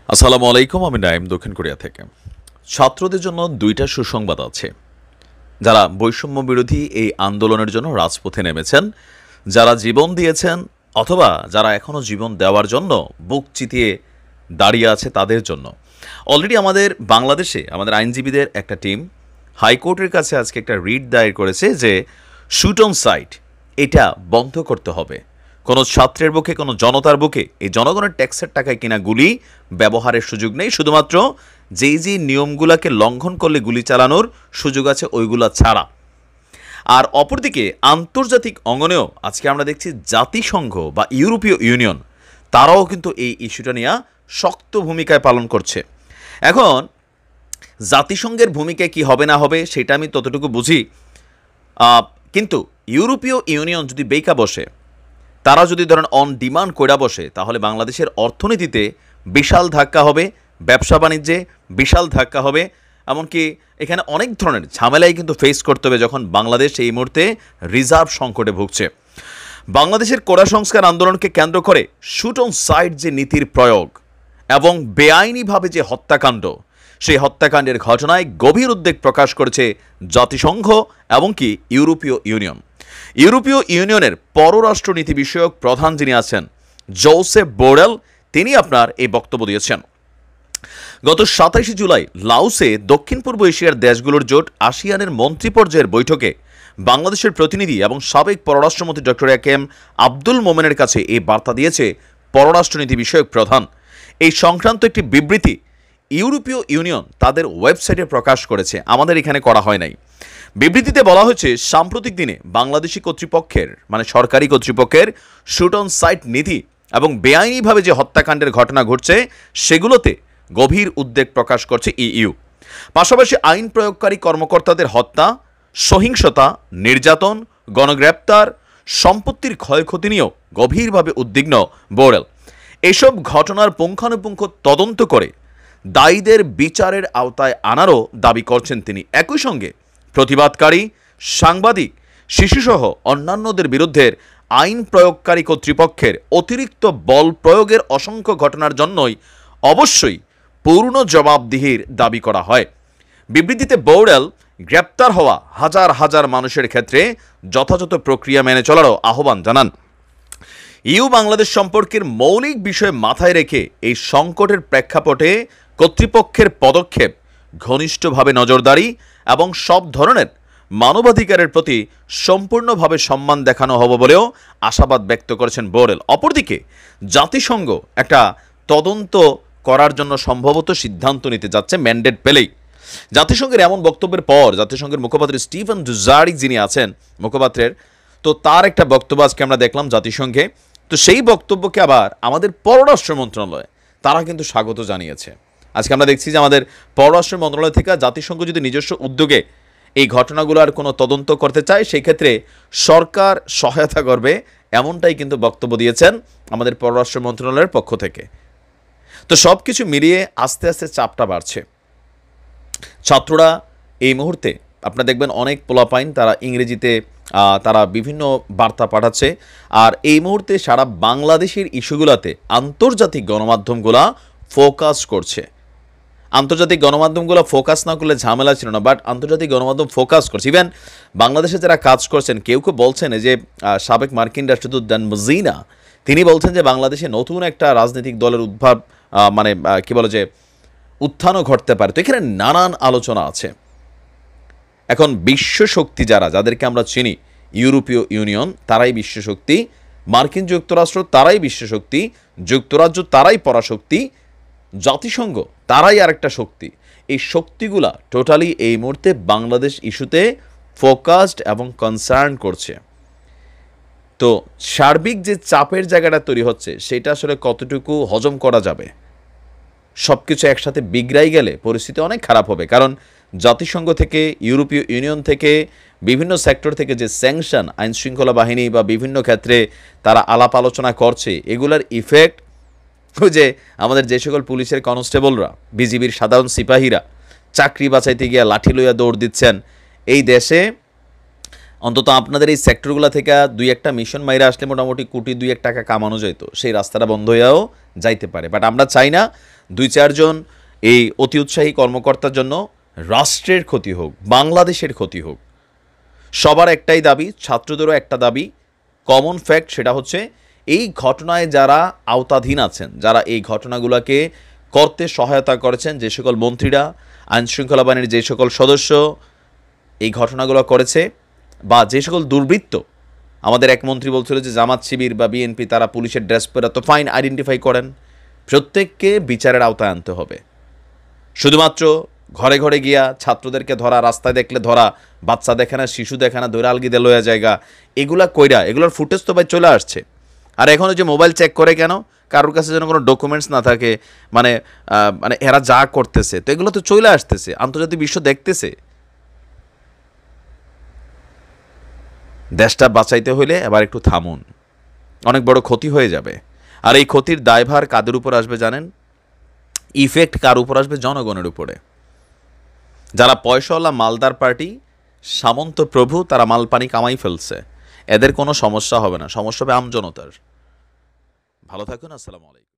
আসসালামু আলাইকুম, আমি নাইম দক্ষিণ কোরিয়া থেকে। ছাত্রদের জন্য দুইটা সুসংবাদ আছে। যারা বৈষম্য বিরোধী এই আন্দোলনের জন্য রাজপথে নেমেছেন, যারা জীবন দিয়েছেন অথবা যারা এখনও জীবন দেওয়ার জন্য বুক চিতিয়ে দাঁড়িয়ে আছে তাদের জন্য। অলরেডি আমাদের বাংলাদেশে আমাদের আইনজীবীদের একটা টিম হাইকোর্টের কাছে আজকে একটা রিট দায়ের করেছে যে শুট অন সাইট এটা বন্ধ করতে হবে। কোনো ছাত্রের বুকে, কোনো জনতার বুকে এই জনগণের ট্যাক্সের টাকায় কিনা গুলি ব্যবহারের সুযোগ নেই। শুধুমাত্র যেই নিয়মগুলোকে লঙ্ঘন করলে গুলি চালানোর সুযোগ আছে ওইগুলা ছাড়া। আর অপরদিকে আন্তর্জাতিক অঙ্গনেও আজকে আমরা দেখছি জাতিসংঘ বা ইউরোপীয় ইউনিয়ন তারাও কিন্তু এই ইস্যুটা নিয়ে শক্ত ভূমিকায় পালন করছে। এখন জাতিসংঘের ভূমিকায় কি হবে না হবে সেটা আমি ততটুকু বুঝি, কিন্তু ইউরোপীয় ইউনিয়ন যদি বেকা বসে, তারা যদি ধরেন অন ডিমান্ড কইরা বসে, তাহলে বাংলাদেশের অর্থনীতিতে বিশাল ধাক্কা হবে, ব্যবসা বাণিজ্যে বিশাল ধাক্কা হবে। এমনকি এখানে অনেক ধরনের ঝামেলাই কিন্তু ফেস করতে হবে যখন বাংলাদেশ এই মুহূর্তে রিজার্ভ সংকটে ভুগছে। বাংলাদেশের কোটা সংস্কার আন্দোলনকে কেন্দ্র করে শুট অন সাইট যে নীতির প্রয়োগ এবং বেআইনিভাবে যে হত্যাকাণ্ড, সেই হত্যাকাণ্ডের ঘটনায় গভীর উদ্বেগ প্রকাশ করেছে জাতিসংঘ এমনকি ইউরোপীয় ইউনিয়ন। ইউরোপীয় ইউনিয়নের পররাষ্ট্রনীতি বিষয়ক প্রধান যিনি আছেন জোসেফ বোরেল, তিনি আপনার এই বক্তব্য দিয়েছেন। গত ২৭ জুলাই লাওসে দক্ষিণ পূর্ব এশিয়ার দেশগুলোর জোট আসিয়ানের মন্ত্রী পর্যায়ের বৈঠকে বাংলাদেশের প্রতিনিধি এবং সাবেক পররাষ্ট্রমন্ত্রী ডক্টর এ.কে.এম. আব্দুল মোমেনের কাছে এই বার্তা দিয়েছে পররাষ্ট্রনীতি বিষয়ক প্রধান। এই সংক্রান্ত একটি বিবৃতি ইউরোপীয় ইউনিয়ন তাদের ওয়েবসাইটে প্রকাশ করেছে, আমাদের এখানে করা হয় নাই। বিবৃতিতে বলা হয়েছে, সাম্প্রতিক দিনে বাংলাদেশি কর্তৃপক্ষের মানে সরকারি কর্তৃপক্ষের শুট অন সাইট নীতি এবং বেআইনিভাবে যে হত্যাকাণ্ডের ঘটনা ঘটছে সেগুলোতে গভীর উদ্বেগ প্রকাশ করছে ইইউ। পাশাপাশি আইন প্রয়োগকারী কর্মকর্তাদের হত্যা, সহিংসতা, নির্যাতন, গণগ্রেপ্তার, সম্পত্তির ক্ষয়ক্ষতি নিয়েও গভীরভাবে উদ্বিগ্ন বোরেল। এসব ঘটনার পুঙ্খানুপুঙ্খ তদন্ত করে দায়ীদের বিচারের আওতায় আনারও দাবি করছেন তিনি। একই সঙ্গে প্রতিবাদকারী, সাংবাদিক, শিশুসহ অন্যান্যদের বিরুদ্ধে আইন প্রয়োগকারী কর্তৃপক্ষের অতিরিক্ত বল প্রয়োগের অসংখ্য ঘটনার জন্যই অবশ্যই পূর্ণ জবাবদিহির দাবি করা হয়। বিবৃতিতে বোরেল গ্রেপ্তার হওয়া হাজার হাজার মানুষের ক্ষেত্রে যথাযথ প্রক্রিয়া মেনে চলারও আহ্বান জানান। ইউ বাংলাদেশ সম্পর্কের মৌলিক বিষয় মাথায় রেখে এই সংকটের প্রেক্ষাপটে কর্তৃপক্ষের পদক্ষেপ ঘনিষ্ঠভাবে নজরদারি এবং সব ধরনের মানবাধিকারের প্রতি সম্পূর্ণভাবে সম্মান দেখানো হবে বলেও আশাবাদ ব্যক্ত করেছেন বোরেল। অপরদিকে জাতিসংঘ একটা তদন্ত করার জন্য সম্ভবত সিদ্ধান্ত নিতে যাচ্ছে ম্যান্ডেট পেলেই। জাতিসংঘের এমন বক্তব্যের পর জাতিসংঘের মুখপাত্র স্টিফেন ডুজারিক যিনি আছেন মুখপাত্রের, তো তার একটা বক্তব্য আজকে আমরা দেখলাম জাতিসংঘে। তো সেই বক্তব্যকে আবার আমাদের পররাষ্ট্র মন্ত্রণালয় তারা কিন্তু স্বাগত জানিয়েছে। আজকে আমরা দেখছি যে আমাদের পররাষ্ট্র মন্ত্রণালয় থেকে জাতিসংঘ যদি নিজস্ব উদ্যোগে এই ঘটনাগুলোর কোনো তদন্ত করতে চায় সেই ক্ষেত্রে সরকার সহায়তা করবে, এমনটাই কিন্তু বক্তব্য দিয়েছেন আমাদের পররাষ্ট্র মন্ত্রণালয়ের পক্ষ থেকে। তো সব কিছু মিলিয়ে আস্তে আস্তে চাপটা বাড়ছে। ছাত্ররা এই মুহূর্তে আপনারা দেখবেন অনেক পোলাপাইন তারা ইংরেজিতে তারা বিভিন্ন বার্তা পাঠাচ্ছে, আর এই মুহূর্তে সারা বাংলাদেশের ইস্যুগুলোতে আন্তর্জাতিক গণমাধ্যমগুলা ফোকাস করছে। আন্তর্জাতিক গণমাধ্যমগুলো ফোকাস না করলে ঝামেলা ছিল না, বাট আন্তর্জাতিক গণমাধ্যম ফোকাস করছে। ইভেন বাংলাদেশে যারা কাজ করছেন কেউ কেউ বলছেন যে সাবেক মার্কিন রাষ্ট্রদূত ডান মজিনা তিনি বলছেন যে বাংলাদেশে নতুন একটা রাজনৈতিক দলের উদ্ভব মানে কি বলে যে উত্থানও ঘটতে পারে। তো এখানে নানান আলোচনা আছে। এখন বিশ্ব শক্তি যাদেরকে আমরা চিনি, ইউরোপীয় ইউনিয়ন তারাই বিশ্ব শক্তি, মার্কিন যুক্তরাষ্ট্র তারাই বিশ্ব শক্তি, যুক্তরাজ্য তারাই পরাশক্তি, জাতিসংঘ তারাই আরেকটা শক্তি। এই শক্তিগুলা টোটালি এই মুহূর্তে বাংলাদেশ ইস্যুতে ফোকাসড এবং কনসার্ন করছে। তো সার্বিক যে চাপের জায়গাটা তৈরি হচ্ছে সেটা আসলে কতটুকু হজম করা যাবে, সব কিছু একসাথে বিগড়াই গেলে পরিস্থিতি অনেক খারাপ হবে। কারণ জাতিসংঘ থেকে, ইউরোপীয় ইউনিয়ন থেকে, বিভিন্ন সেক্টর থেকে যে স্যাংশন আইনশৃঙ্খলা বাহিনী বা বিভিন্ন ক্ষেত্রে তারা আলাপ আলোচনা করছে, এগুলার ইফেক্ট যে আমাদের যে সকল পুলিশের কনস্টেবলরা, বিজিবির সাধারণ সিপাহীরা চাকরি বাঁচাইতে গিয়ে লাঠি লইয়া দৌড় দিচ্ছেন, এই দেশে অন্তত আপনাদের এই সেক্টরগুলো থেকে দুই একটা মিশন মাইরা আসলে মোটামুটি কোটি 2-1 টাকা কামানো যেত, সেই রাস্তাটা বন্ধ হয়েও যাইতে পারে। বাট আমরা চাই না 2-4 জন এই অতি উৎসাহী কর্মকর্তার জন্য রাষ্ট্রের ক্ষতি হোক, বাংলাদেশের ক্ষতি হোক। সবার একটাই দাবি, ছাত্রদেরও একটা দাবি, কমন ফ্যাক্ট, সেটা হচ্ছে এই ঘটনায় যারা আওতাধীন আছেন, যারা এই ঘটনাগুলোকে করতে সহায়তা করেছেন, যে সকল মন্ত্রীরা, আইনশৃঙ্খলা বাহিনীর যে সকল সদস্য এই ঘটনাগুলো করেছে, বা যে সকল দুর্বৃত্ত, আমাদের এক মন্ত্রী বলছিল যে জামাত শিবির বা বিএনপি তারা পুলিশের ড্রেস পরে, তো ফাইন, আইডেন্টিফাই করেন, প্রত্যেককে বিচারের আওতায় আনতে হবে। শুধুমাত্র ঘরে ঘরে গিয়া ছাত্রদেরকে ধরা, রাস্তায় দেখলে ধরা, বাচ্চা দেখে না, শিশু দেখে না, দৈরা আলগিদে লইয়া জায়গা, এগুলা কইরা, এগুলোর ফুটেজ তো ভাই চলে আসছে। আর এখনও যে মোবাইল চেক করে কেন, কারোর কাছে যেন কোনো ডকুমেন্টস না থাকে, মানে মানে এরা যা করতেছে, তো এগুলো তো চলে আসতেছে, আন্তর্জাতিক বিশ্ব দেখতেছে। দেশটা বাঁচাইতে হইলে এবার একটু থামুন, অনেক বড় ক্ষতি হয়ে যাবে। আর এই ক্ষতির দায়ভার কাদের উপর আসবে জানেন? ইফেক্ট কার উপর আসবে? জনগণের উপরে। যারা পয়সাওয়ালা মালদার পার্টি, সামন্ত প্রভু, তারা মালপানি কামাই ফেলছে, এদের কোনো সমস্যা হবে না, সমস্যা হবে আমজনতার। ভালো থাকুন, আসসালামু আলাইকুম।